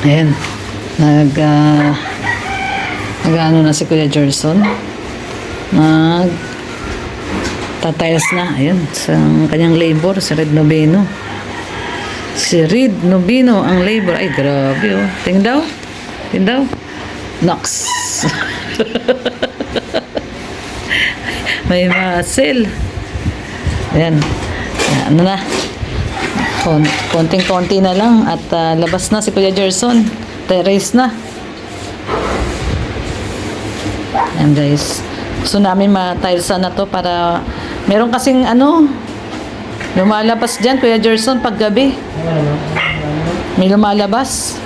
Ayan. Nag-ano na si Kuya Gerson. Tatiles na. Ayan. Sa kanyang labor, si Red Noveno. Si Red Noveno ang labor. Ay, grabe oh. Tingin daw. Nox. May muscle. Ayan. Ano na. Konting-konti na lang at labas na si Kuya Gerson. Terrace na. Ayan guys. Gusto namin ma-tilesan na to para meron kasing lumalabas dyan Kuya Gerson pag gabi. May lumalabas.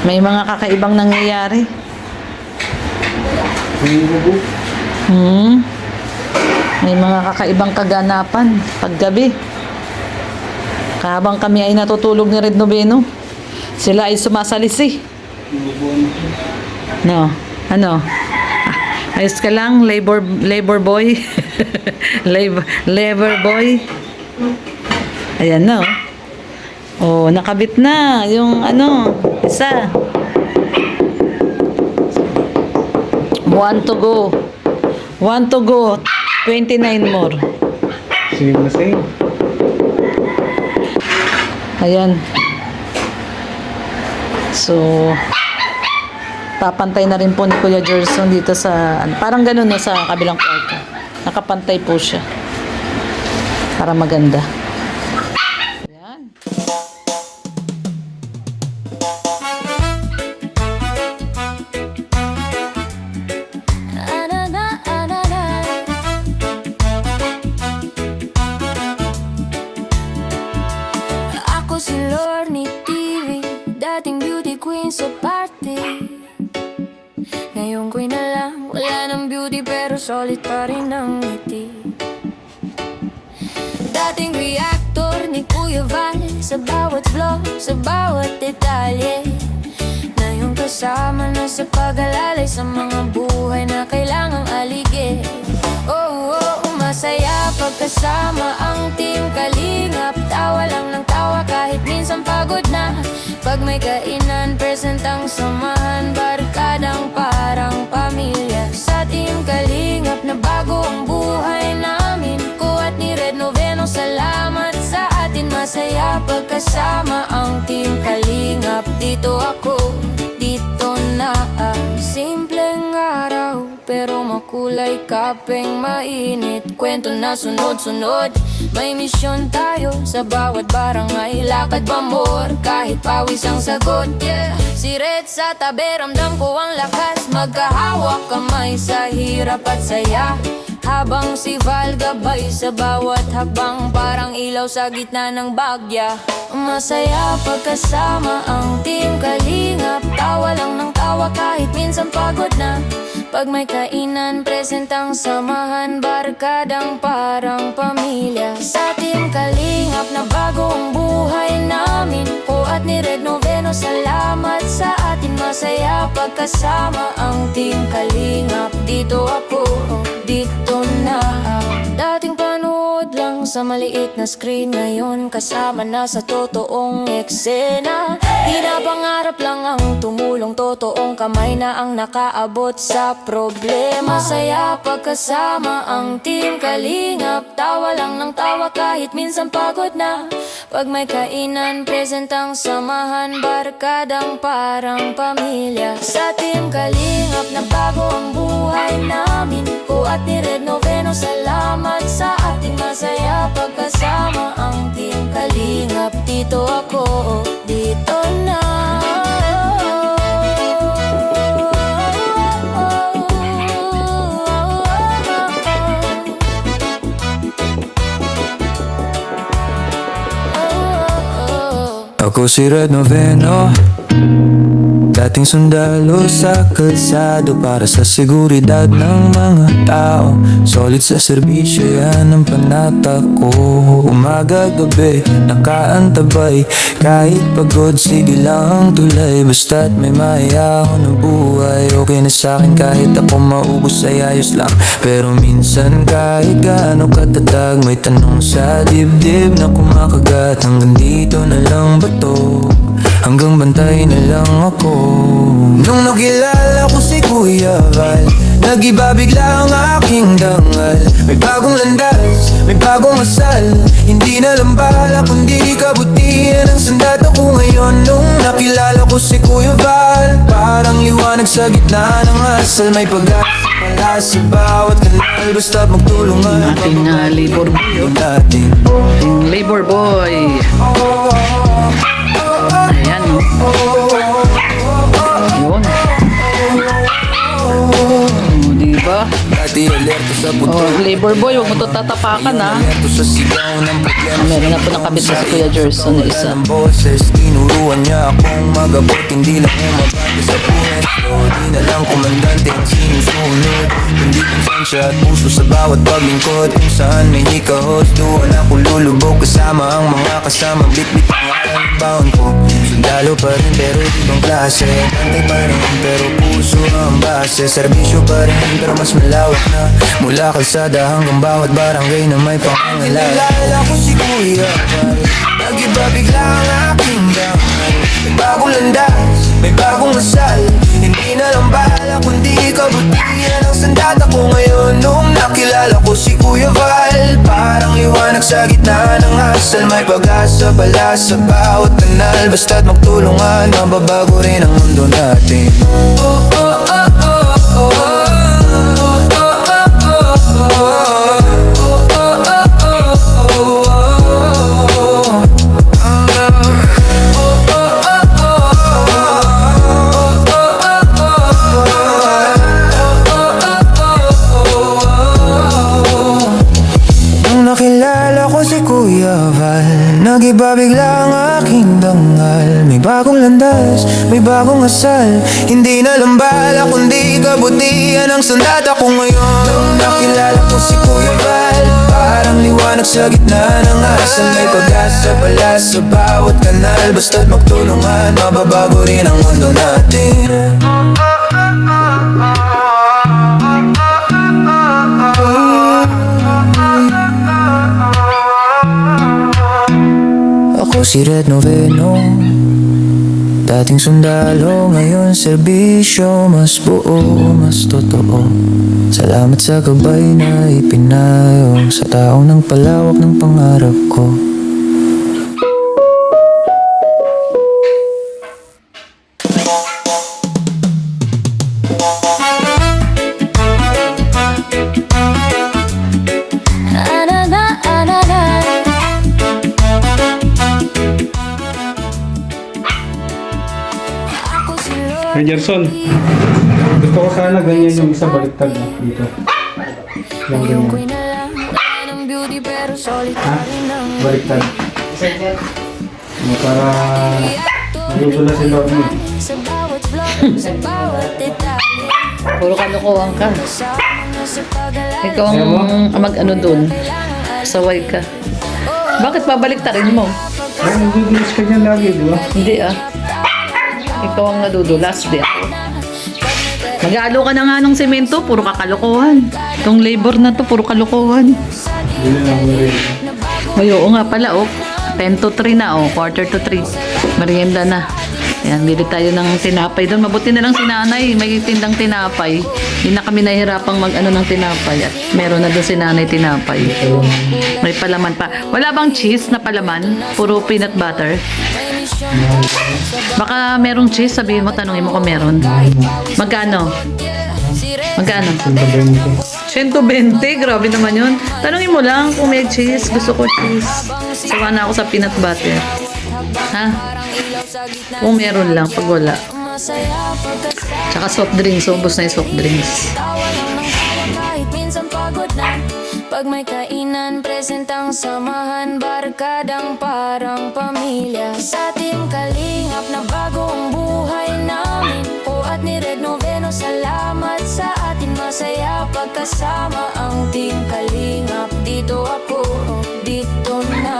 May mga kakaibang nangyayari. May mga kakaibang kaganapan pag gabi. Habang kami ay natutulog ni Red Noveno, sila ay sumasalisi. No, ano? Ayos ka lang, labor boy. labor boy. Ayan na. Oh, nakabit na yung isa. 1 to go. 29 more. Same na same. Ayan. So, papantay na rin po ni Kuya Gerson dito sa, parang ganun no, sa kabilang kwarto. Nakapantay po siya. Para maganda. Ayan. Ako si Lorne TV, dating beauty queen sa party. Ngayon ko'y na lang, wala ng beauty pero solid pa rin ang ngiti. Dating reactor ni Kuya Val, sa bawat vlog, sa bawat detalye. Ngayon kasama na sa pag-alalay sa mga buhay na kailangang aligid. Oh, masaya pagkasama ang team Kalingap. Tawa lang ng tawa kahit minsan pagod na. Pag may kainan, present ang samahan. Barkadang parang pamilya. Sa team Kalingap na bago ang buhay namin. Ko at ni Red Noveno, salamat sa atin. Masaya pagkasama ang team Kalingap. Dito ako, dito na. Simpleng araw pero makulay, kapeng mainit. Kwento na sunod-sunod, may misyon tayo sa bawat barangay. Lakad pa more, kahit pawis ang sagot, yeah. Si Red sa tabi, ramdam ko ang lakas. Magkahawak kamay sa hirap at saya. Habang si Val gabay sa bawat habang, parang ilaw sa gitna ng bagya. Masaya pagkasama ang team Kalingap. Tawa lang ng tawa kahit minsan pagod na. Pag may kainan, present ang samahan. Barkadang parang pamilya. Sa team Kalingap na bago ang buhay namin. Ko at ni Red Noveno, salamat sa atin. Masaya pagkasama ang team Kalingap. Dito ako, dito na. Dating panood lang sa maliit na screen, ngayon kasama na sa totoong eksena. Di na pangarap lang ang tumulong, totoong kamay na ang nakaabot sa problema. Saya pagkasama ang team Kalingap. Tawa lang ng tawa kahit minsan pagod na. Pag may kainan, present ang samahan. Barkadang parang pamilya. Sa team Kalingap na bago ang buhay namin. Ko at ni Red Noveno, salamat sa ating. Masaya pagkasama ang team Kalingap. Dito ako, dito na. Ako si Red Noveno, dating sundalo sa kalsado para sa seguridad ng mga tao. Solid sa serbisyo, yan ang panata ko. Umaga gabi, nakaantabay. Kahit pagod, sige lang tulay. Basta't may maya ako ng buhay. Okay na sa'kin kahit ako maubos ay ayos lang. Pero minsan kahit gaano katatag, may tanong sa dibdib na kumakagat. Hanggang dito na lang ba to? hanggang bantay na lang ako. Nung nakilala ko si Kuya Val, nag-iba bigla ang aking dangal. May bagong landas, may bagong asal, hindi na lang bala kundi kabutihan ang sandat ako ngayon. Nung nakilala ko si Kuya Val, parang liwanag sa gitna ng asal. May pag-asa pala sa bawat kanal, basta't magtulungan. Ating labor boy, oh. Natin. Ating labor boy. Ayan, oh. Yun. Oh, diba? Dati alerto sa puto, Oh, labor boy, huwag mo ito tatapakan, ha. alerto sa sigaw ng problema. Meron na po nakabit na si Kuya Gerson na isa. Ng boses, tinuruan niya akong magabot, hindi lang umabante sa puwesto. Di na lang komandante ang sinusunod, hindi konsensya at puso sa bawat paglingkod. Kung saan may hikahos, doon ako lulubog kasama ang mga kasama. Bit-bit ang bound ko, sundalo pa rin pero ibang klase. Pantay pa rin pero puso ang base. Serbisyo pa rin pero mas malawak na, mula kalsada hanggang bawat barangay na may pangangalaga. Nilala ko si Kuya Val, nag-iba bigla ang aking damay. May bagong landas, may bagong asal, hindi na lang bala kundi kabutihan ang sandat ako ngayon. Nung nakilala ko si Kuya Val, parang liwanag sa gitna ng asal. May pag-asa pala sa bawat kanal, basta't magtulungan, mababago rin ang mundo natin. Oh, oh, oh, oh, oh. Nakilala ko si Kuya Val, nag-iba bigla ang aking dangal. May bagong landas, may bagong asal, hindi na lang bala kundi kabutihan ang sandat ako ngayon. Nung nakilala ko si Kuya Val, parang liwanag sa gitna ng asal. May pag-asa pala sa bawat kanal, basta't magtulungan, mababago rin ang mundo natin. Ako si Red Noveno, dating sundalo, ngayon serbisyo. Mas buo, mas totoo. Salamat sa gabay na ipinayo sa taong ng palawak ng pangarap ko. Hey Gerson, gusto ko sana ganyan yung isa baliktad na dito. Yung ganyan. Ha? Baliktad. Para magugulas si Lord mo. Puro kalokohan ka. Ikaw ang mag-ano dun. Saway ka. Bakit pabaliktarin mo? Ay, nagugulas ka niya lagi, di ba? Hindi, ah. Ikaw ang nadudulas, di ako. Mag-aalo ka na nga ng semento, puro kakalokohan. Itong labor na to, puro kalokohan. Hindi na lang rin. Ay, oo nga pala, oh. 10 to 3 na, oh. Quarter to 3. Merienda na. Ayan, bili tayo ng tinapay doon. Mabuti na lang si nanay, may tindang tinapay. Hindi na kami nahihirapang mag-ano ng tinapay. At meron na doon si nanay tinapay. May palaman pa. Wala bang cheese na palaman? Puro peanut butter? Baka merong cheese, sabihin mo, tanungin mo kung meron. Magkano? Magkano? 120, grabe naman yun. Tanungin mo lang kung may cheese. Gusto ko cheese. Sawa na ako sa peanut butter. Ha? Kung meron lang, pag wala. Tsaka soft drinks, ubos na yung soft drinks. Pag may kainan, presentang samahan, barkadang parang pamilya. Sa Team Kalingap na bago ang buhay namin. O at ni Red Noveno, salamat sa atin. Masaya pagkasama ang Team Kalingap. Dito ako, dito na.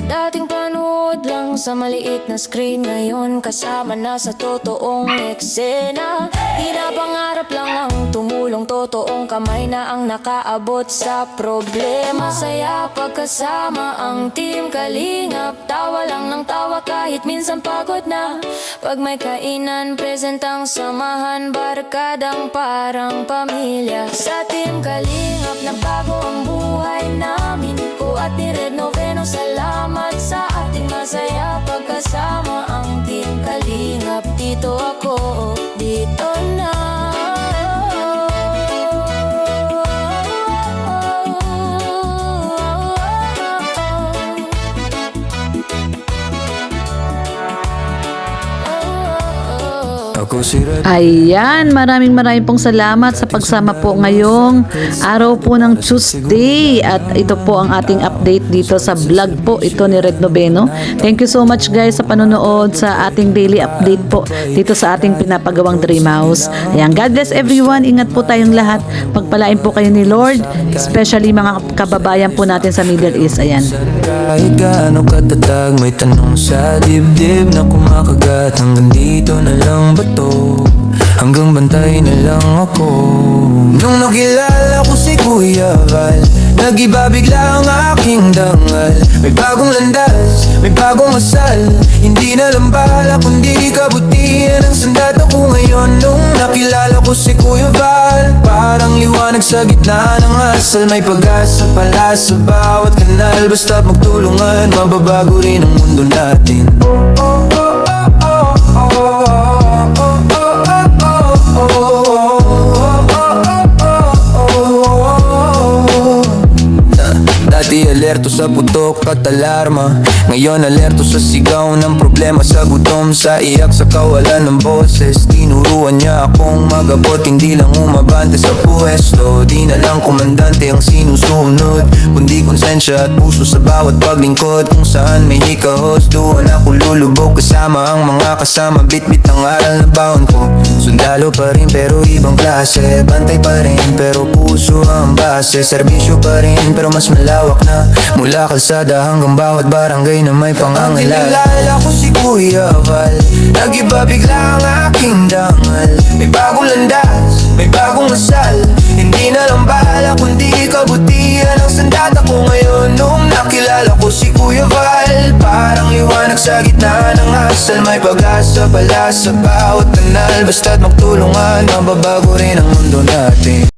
Dating panood lang sa maliit na screen, ngayon kasama na sa totoong eksena. Di na pangarap lang ang tumulong, totoong kamay na ang nakaabot sa problema. Saya pagkasama ang team Kalingap, tawa lang ng tawa kahit minsan pagod na. Pag may kainan, present ang samahan, barkadang parang pamilya. Sa team Kalingap, nagbago ang buhay namin. Ko at ni Red Noveno, salamat sa ating masaya pagkasama ang team Kalingap. Dito ako, dito na. Ako si Red. Ayan, maraming pong salamat sa pagsama po ngayong araw po ng Tuesday. At ito po ang ating update dito sa vlog po ito ni Red Noveno. Thank you so much guys sa panonood sa ating daily update po dito sa ating pinapagawang Dream House. Ayan, God bless everyone. Ingat po tayong lahat. Pagpalain po kayo ni Lord, especially mga kababayan po natin sa Middle East. Ayan. Kahit gaano katatag, may tanong sa dibdib na kumakagat. Hanggang dito na lang ba to? Hanggang bantay na lang ako. Nung nakilala ko si Kuya Val, nag-iba bigla ang aking dangal. May bagong landas, may bagong asal. Hindi na lang bala kundi kabutihan ang sandata ko ngayon. Nung nakilala ko si Kuya Val, parang liwanag sa gitna ng asal. May pag-asa pala sa bawat kanal. Basta't magtulungan, mababago rin ang mundo natin. Dati alerto sa putok at alarma, ngayon alerto sa sigaw ng problema, sa gutom, sa iyak, sa kawalan ng boses. Tinuruan niya akong magabot, hindi lang umabante sa pwesto. Di na lang komandante ang sinusunod, kundi konsensya at puso sa bawat paglingkod. Kung saan may hikahos, doon ako lulubog kasama ang mga kasama. Bit-bit ang aral na baon ko. Sundalo pa rin pero ibang klase, bantay pa rin pero puso ang base. Serbisyo pa rin pero mas malawak na, mula kalsada hanggang bawat barangay na may pangangailangan. Nakilala ko si Kuya Val, nag-iba bigla ang aking dangal. May bagong landas, may bagong asal. Hindi na lang bala kundi kabutihan ang sandata ko ngayon. Nung nakilala ko si Kuya Val, parang liwanag sa gitna ng asal. May pag-asa pala sa bawat kanal. Basta't magtulungan, mababago rin ang mundo natin.